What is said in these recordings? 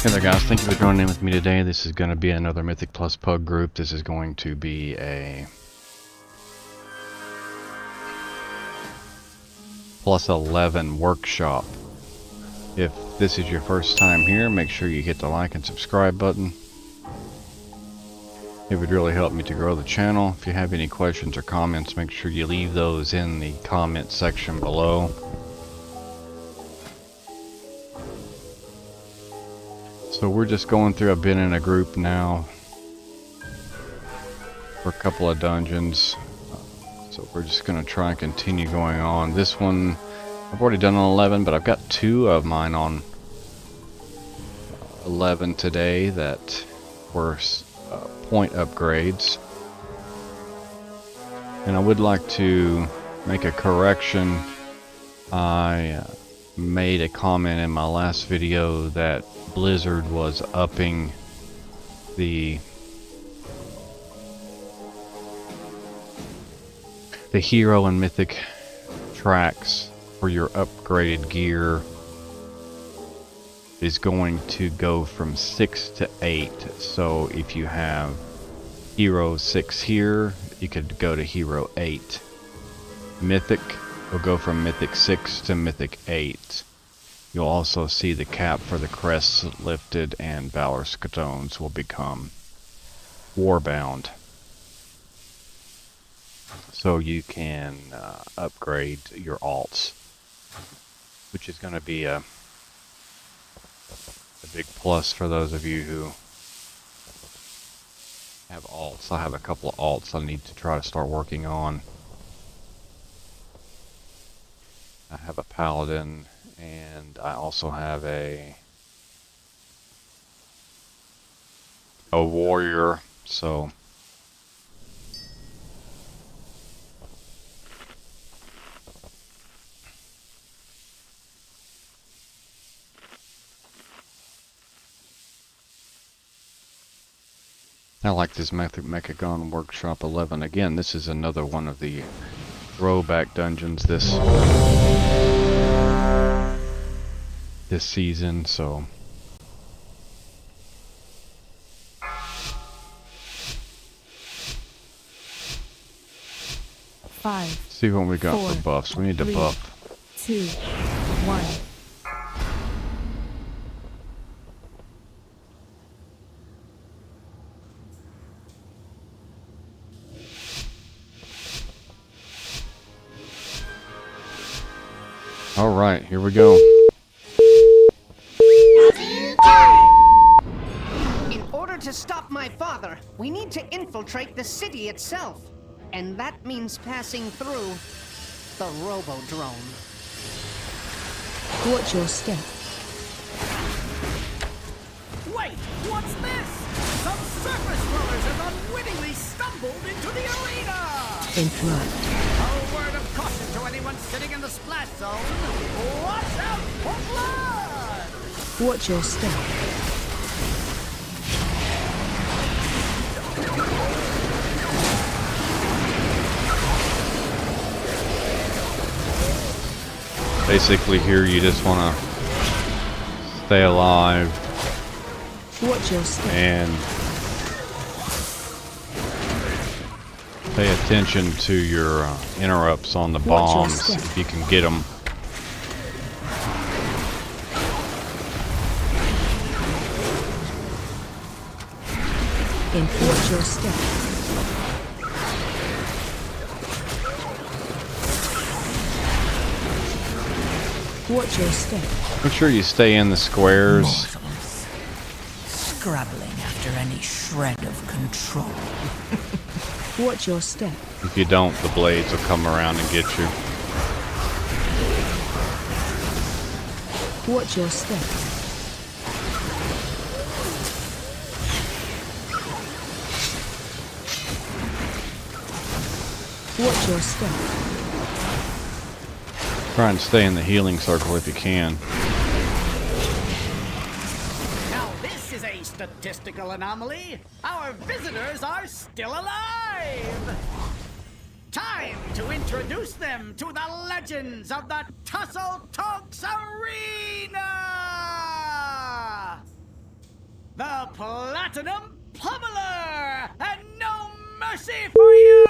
Hey there guys, thank you for joining in with me today. This is going to be another Mythic Plus Pug group. This is going to be a plus 11 workshop. If this is your first time here, make sure you hit the like and subscribe button. It would really help me to grow the channel. If you have any questions or comments, make sure you leave those in the comment section below. So we're just going through, I've been in a group now for a couple of dungeons. So we're just going to try and continue going on. This one, I've already done on 11, but I've got two of mine on 11 today that were point upgrades. And I would like to make a correction. I made a comment in my last video that Blizzard was upping the hero and mythic tracks for your upgraded gear is going to go from 6 to 8. So if you have hero 6 here, you could go to hero 8. Mythic will go from mythic 6 to mythic 8. You'll also see the cap for the crests lifted, and Valor Stones will become warbound. So you can upgrade your alts, which is going to be a big plus for those of you who have alts. I have a couple of alts I need to try to start working on. I have a paladin, and I also have a warrior, so I like this Mechagon Workshop 11. Again, this is another one of the throwback dungeons this season, so see what we got for buffs. We need to buff 2, 1. All right, here we go. In order to stop my father, we need to infiltrate the city itself. And that means passing through the Robodrome. Watch your step. Wait, what's this? Some surface dwellers have unwittingly stumbled into the arena! Interrupt. A word of caution to anyone sitting in the splash zone. Watch out for blood! Watch your step. Basically here you just want to stay alive Watch your step. and pay attention to your interrupts on the Watch your bombs step. if you can get them. Watch your step. Watch your step. Make sure you stay in the squares. Mortals, scrabbling after any shred of control. Watch your step. If you don't, the blades will come around and get you. Watch your step. Watch your step. Try and stay in the healing circle if you can. Now this is a statistical anomaly. Our visitors are still alive! Time to introduce them to the legends of the Tussle Talks Arena! The Platinum Pummeler! And no mercy for you!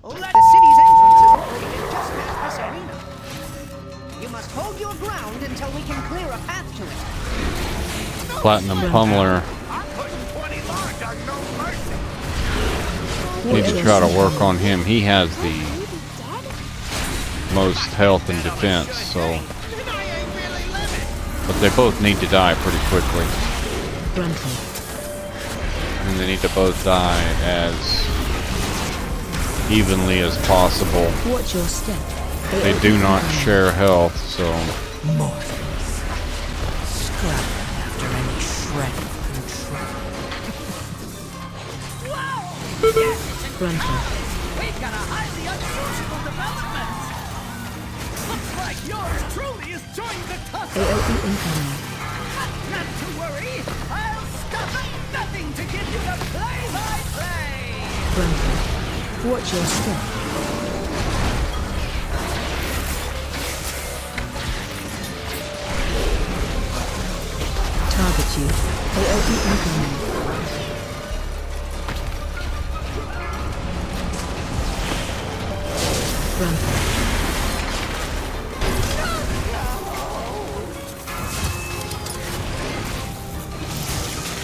The city's entrance is located just past this arena. You must hold your ground until we can clear a path to it. Platinum Pummeler. I'm putting 20 large on no mercy. Need to try to work on him. He has the most health and defense, so. But they both need to die pretty quickly. And they need to both die as evenly as possible. Watch your step. They do not share health, so. Mortals, scrabbling after any shred of control. Grunter. We've got a highly unusual development. Looks like yours truly is joining the tussle. AOE incoming. Not to worry, I'll stop at nothing to give you the play-by-play. Grunter. Watch your step. Target you. AOE incoming. Grunter.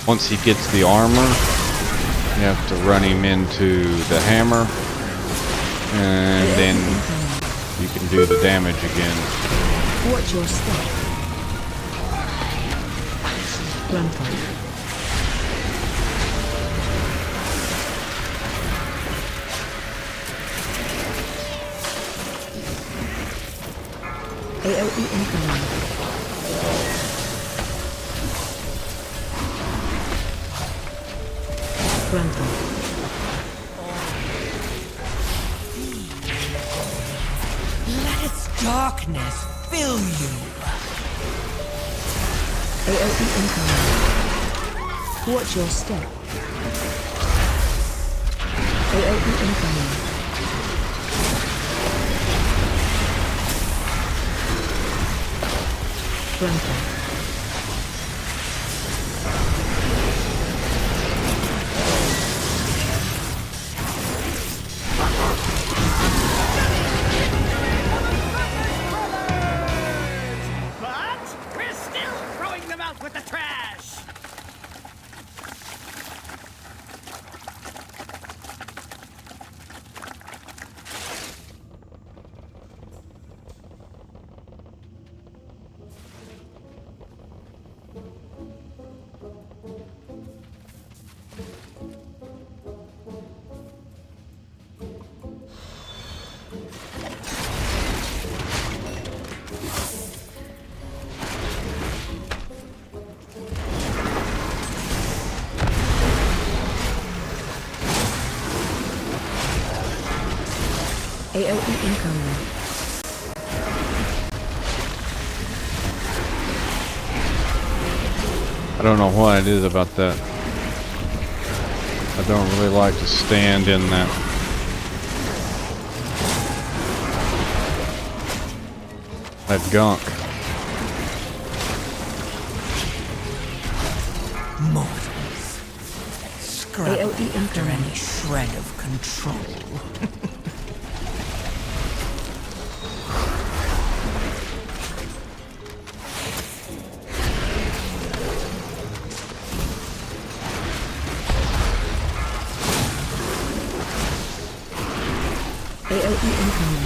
Once he gets the armor, you have to run him into the hammer, and then you can do the damage again. Watch your step. Grunter. AOE incoming. Grunter. Let its darkness fill you. AOE incoming. Watch your step. AOE incoming. Grunter. But we're still throwing them out with the trash. AOE incoming. I don't know what it is about that. I don't really like to stand in that. That gunk. Mortals, scrabbling AOE after incoming. any shred of control. AOE incoming.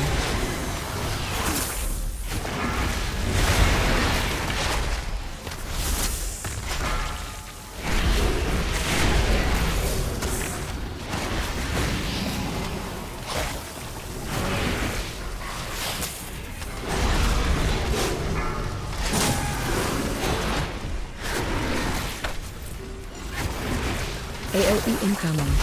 AOE incoming.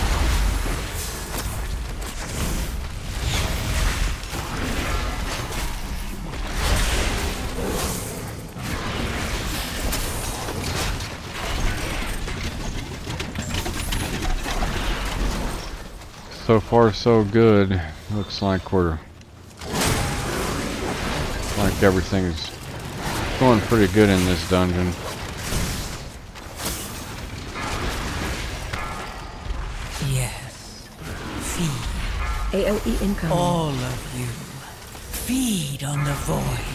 So far, so good. Looks like everything's going pretty good in this dungeon. AOE incoming. All of you, feed on the void.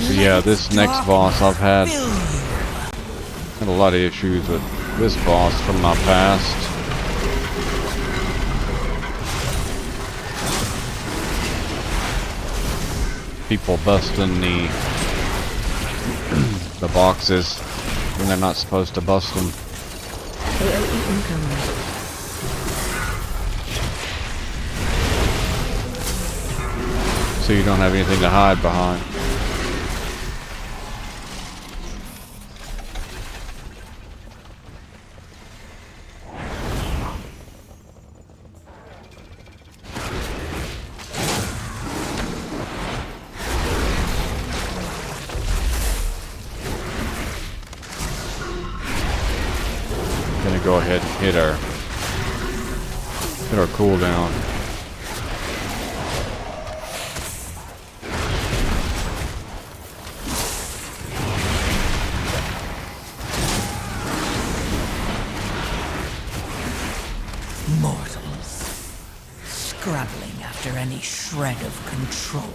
So yeah, this next boss I've had Fill you. a lot of issues with this boss from my past. People busting the boxes when they're not supposed to bust them. AOE incoming. So you don't have anything to hide behind. Gonna go ahead and hit our cooldown. Mortals, scrabbling after any shred of control.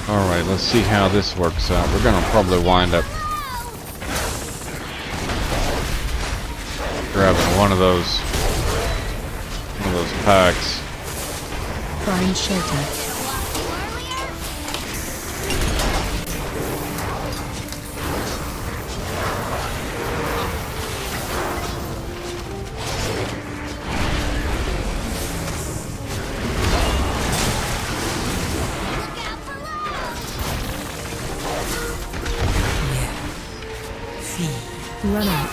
Alright, let's see how this works out. We're gonna probably wind up grabbing one of those packs. Find shelter. Run out.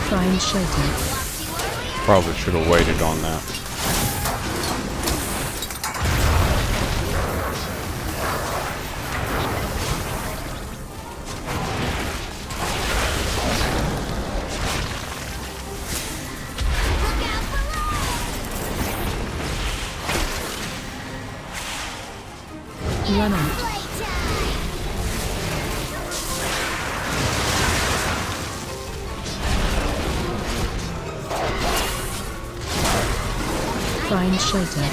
Find shelter. Probably should have waited on that. Run out. Find shelter.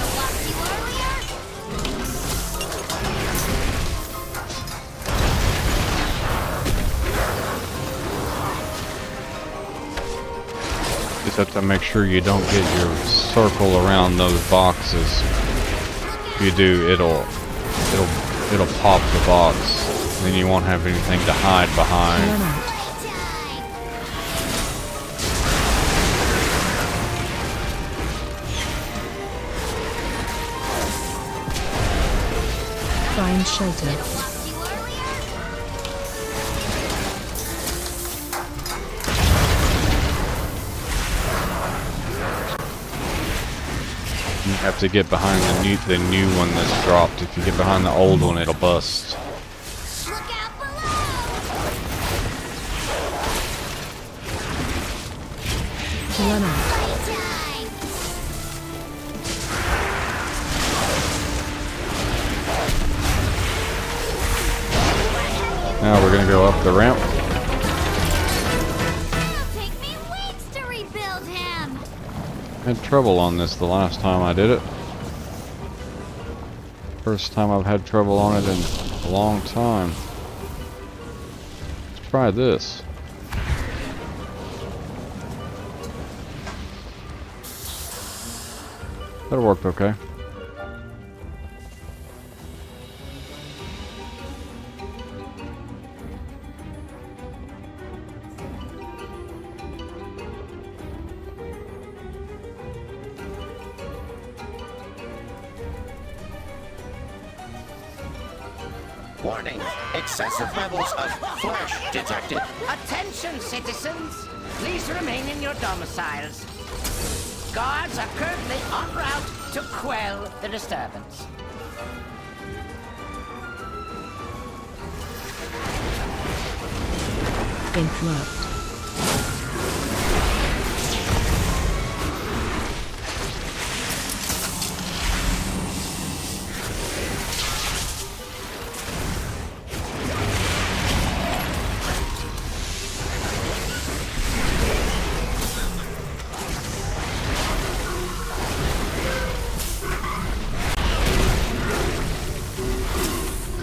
Just have to make sure you don't get your circle around those boxes. If you do, it'll pop the box. Then you won't have anything to hide behind. Run out. Find shelter. You have to get behind the new one that's dropped. If you get behind the old one, it'll bust. Run out. Now we're gonna go up the ramp. It'll take me weeks to rebuild him. Had trouble on this the last time I did it. First time I've had trouble on it in a long time. Let's try this. That worked okay. Warning, excessive levels of flesh detected. Attention, citizens! Please remain in your domiciles. Guards are currently en route to quell the disturbance. Interrupt.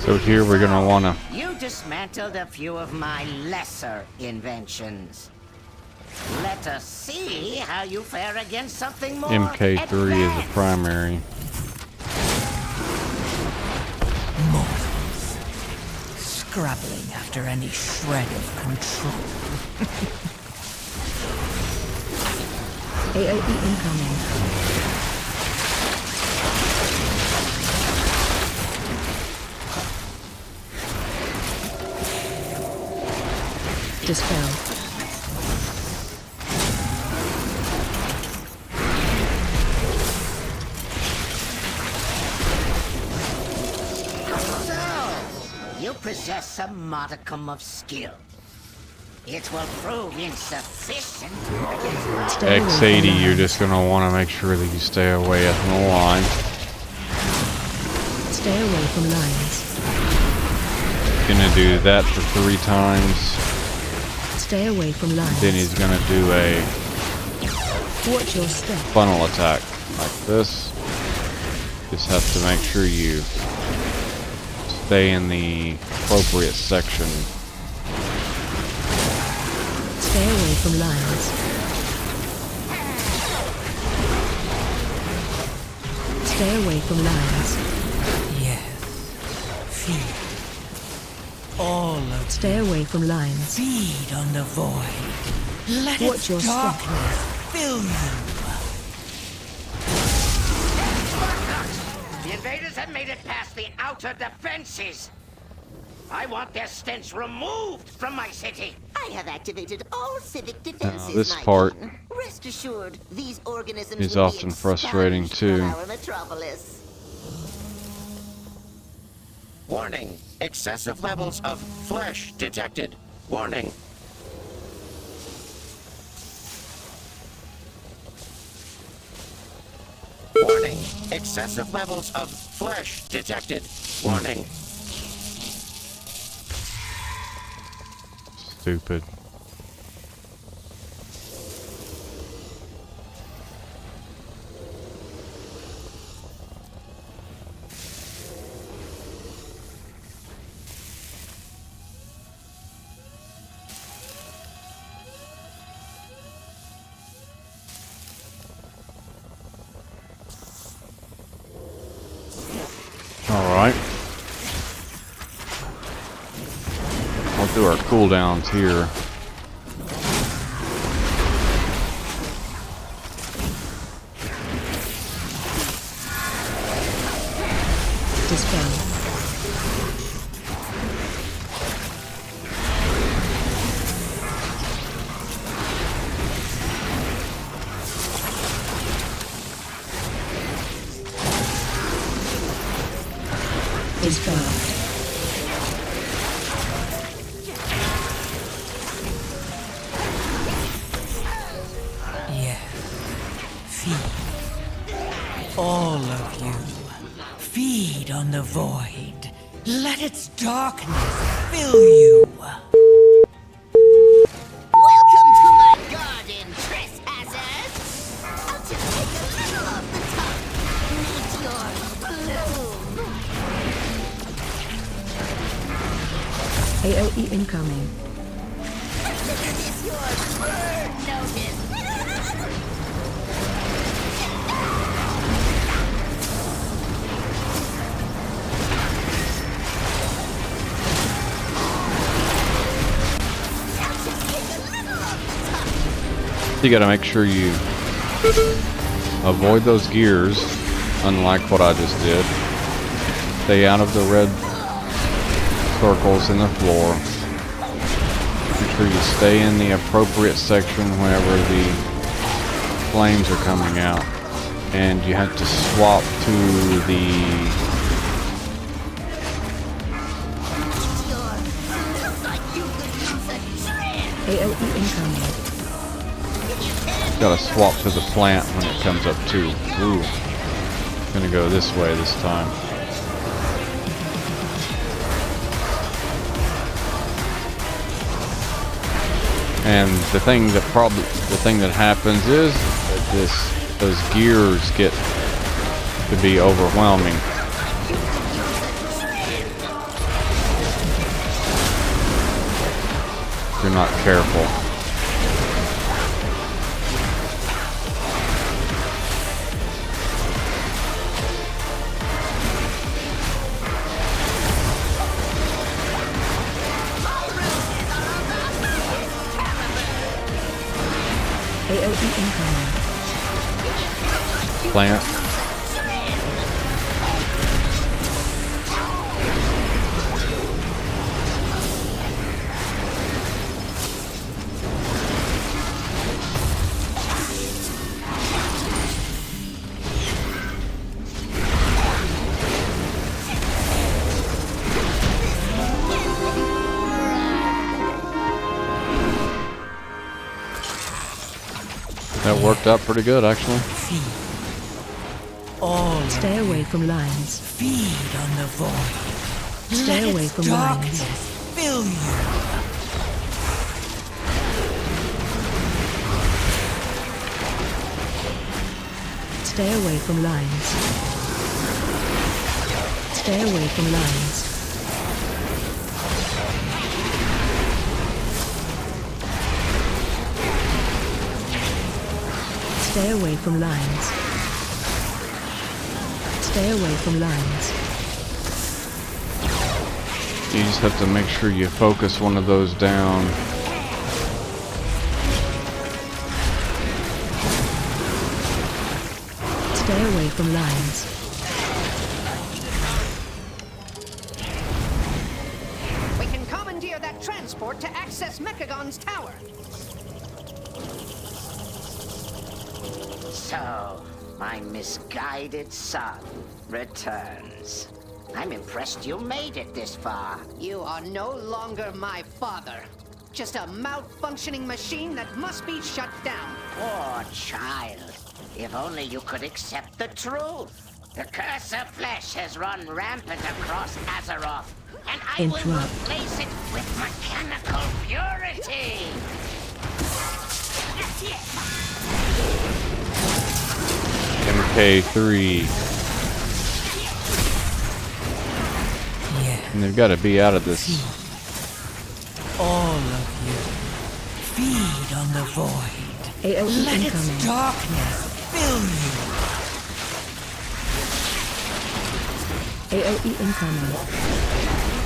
So here we're gonna wanna You dismantled a few of my lesser inventions. Let us see how you fare against something more MK3 is a advanced. primary. Mortals. Scrabbling after any shred of control. AOE incoming. Dispel. So, you possess a modicum of skill. It will prove insufficient against Stay away from X80, you're lines. just gonna wanna make sure that you stay away from the line. Stay away from lines. Gonna do that for 3 times. Stay away from lines. Then he's gonna do a Watch your step. funnel attack like this. Just have to make sure you stay in the appropriate section. Stay away from lines. Stay away from lines. Yes. Feed. All of Stay away from lines. feed on the void. Let Watch its your step. darkness fill you. The invaders have made it past the outer defenses. I want their stench removed from my city. I have activated all civic defenses, this my part king. Rest assured, these organisms is will be often frustrating, expunged too. from our metropolis. Warning, excessive levels of flesh detected. Warning. Warning, excessive levels of flesh detected. Warning. Stupid. Alright. We'll do our cooldowns here. Dispel. Dispel. Yes. Feed. All of you. Feed on the void. Let its darkness fill you. Welcome to my garden, trespassers! I'll just take a little off the top. Meet your bloom. AOE incoming. Consider this your bird notice. You gotta make sure you avoid those gears, unlike what I just did. Stay out of the red circles in the floor. Make sure you stay in the appropriate section whenever the flames are coming out. And you have to swap to the AOE incoming. gotta swap to the plant when it comes up too. Ooh. Gonna go this way this time. And the thing that happens is that those gears get to be overwhelming. If you're not careful. AOE incoming. Plant. That worked out pretty good, actually. Stay away from lines. Feed on the void. Stay Let away its from darkness lines. fill you. Stay away from lines. Stay away from lines. Stay away from lines. Stay away from lines. You just have to make sure you focus one of those down. Stay away from lines. We can commandeer that transport to access Mechagon's tower. So, my misguided son returns. I'm impressed you made it this far. You are no longer my father. Just a malfunctioning machine that must be shut down. Poor child. If only you could accept the truth. The curse of flesh has run rampant across Azeroth, and I will Interrupt. replace it with mechanical purity. MK3. Yeah, And they've got to be out of this. all of you. Feed on the void. AOE Let its incoming. darkness fill you. AOE incoming.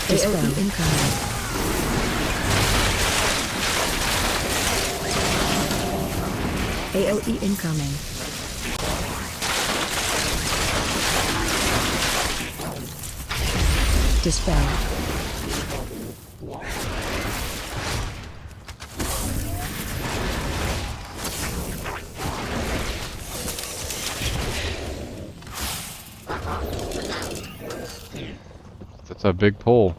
AOE incoming. AOE incoming. Dispel. That's a big pull.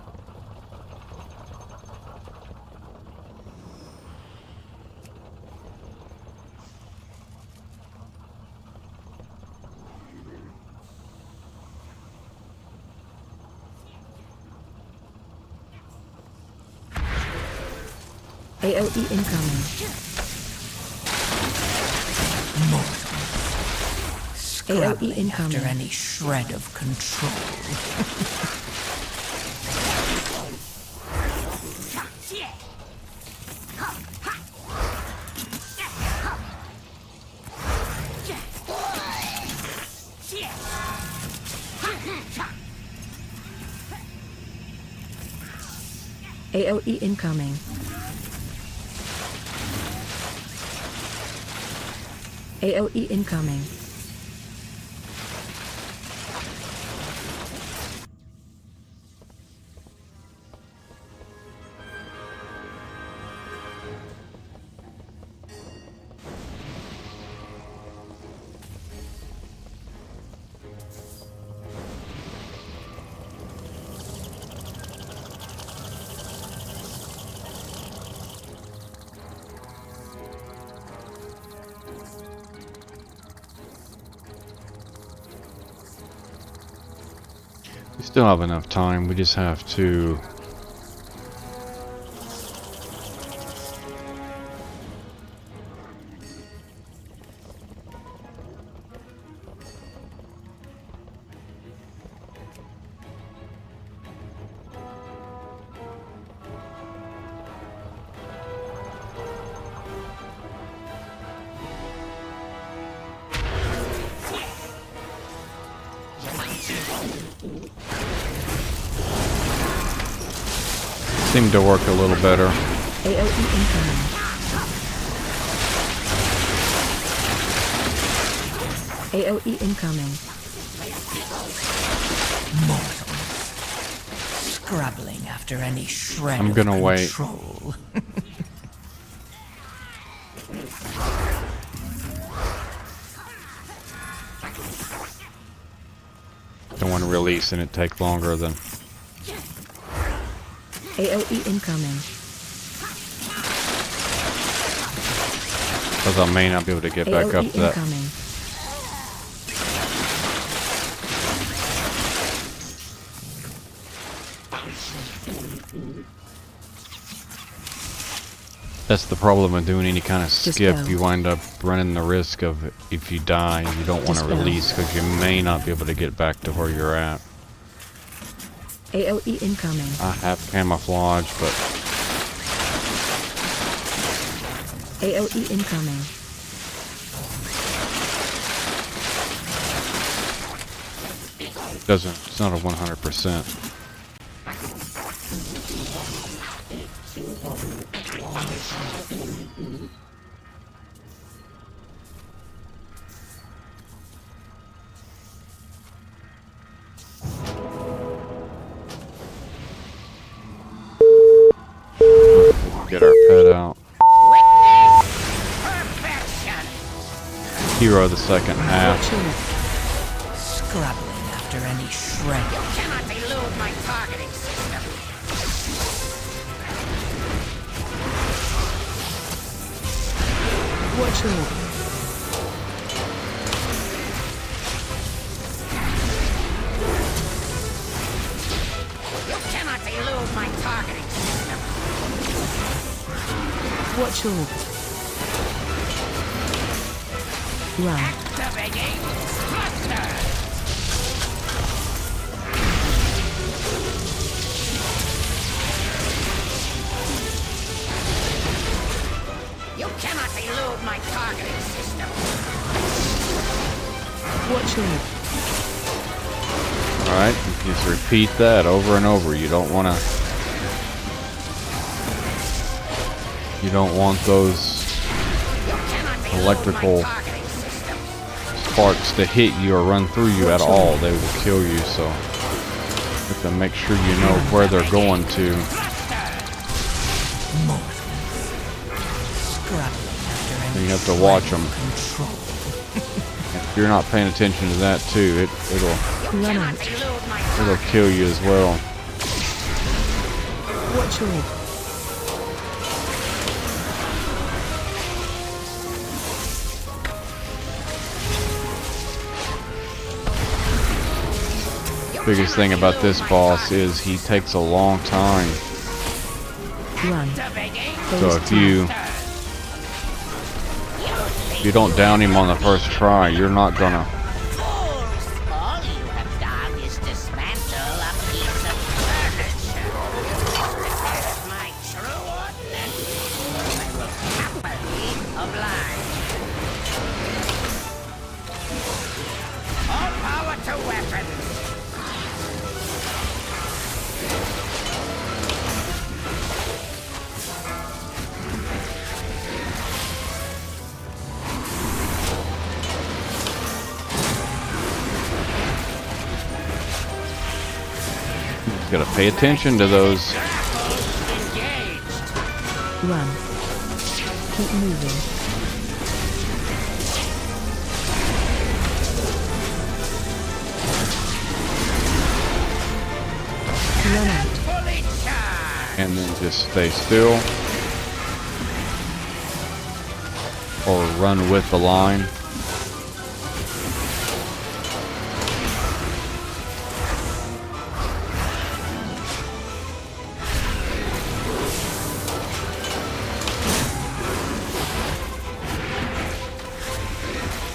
AOE incoming. Scrabbling incoming. after any shred of control. AOE incoming. AOE incoming. We still have enough time. We just have to seem to work a little better. AOE incoming. AOE incoming. Mortals. Scrabbling after any shred I'm of gonna wait. control. Don't want to release and it take longer than. AOE incoming. Because I may not be able to get back up AOE that. incoming. That's the problem with doing any kind of skip. Dispel. You wind up running the risk of, if you die, you don't want to Dispel. release because you may not be able to get back to where you're at. AOE incoming. I have camouflage, but AOE incoming. it's not a 100%. Get our pet out. Perfection! Hero the second half. Scrabbling after any shred. You cannot elude my targeting system. Watch out. You cannot elude my targeting system. Watch out. Run. Activating Thruster! You cannot elude my targeting system. Watch out. Alright, you just repeat that over and over. You don't want those You cannot elude electrical my targeting system. sparks to hit you or run through you at all. They will kill you, so you have to make sure you know where they're going to. Mortals. Scrabbling after any You have to shred watch of 'em. control. If you're not paying attention to that too, it'll Run out. Elude my kill you as well. Watch out. Biggest thing about this boss is he takes a long time. Run. So if you don't down him on the first try, you're not gonna. fools! All you have done is dismantle a piece of furniture. As my true ordinance, I will happily oblige. All power to weapons! gotta pay attention to those. Run. Keep moving. Run out. And then just stay still. Or run with the line.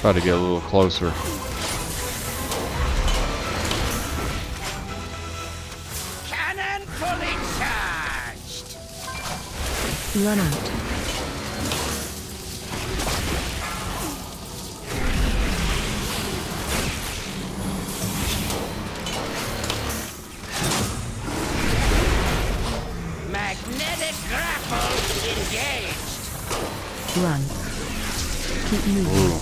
Try to get a little closer. Cannon fully charged. Run out. Magnetic grapple engaged. Run. Keep moving. Ooh.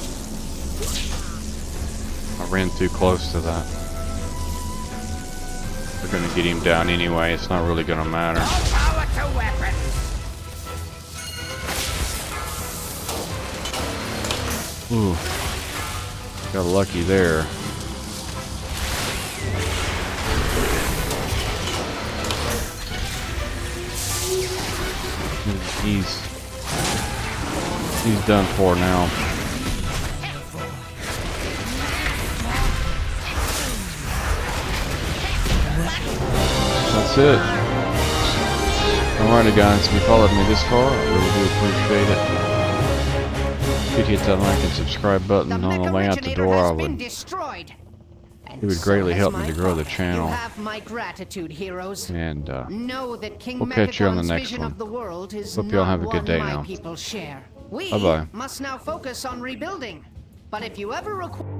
I ran too close to that. We're gonna get him down anyway. It's not really gonna matter. All power to weapons. Ooh. Got lucky there. He's done for now. That's it. Alrighty guys, if you followed me this far, I really do appreciate it. If you'd hit that like and subscribe button on the way out the door, it would greatly help me to grow the channel. You have my gratitude, heroes. And Know that King we'll catch you on the Mechagon's next vision one. of the world is Hope y'all have a not good day one my now. people share. We Bye-bye. must now focus on rebuilding. But if you ever require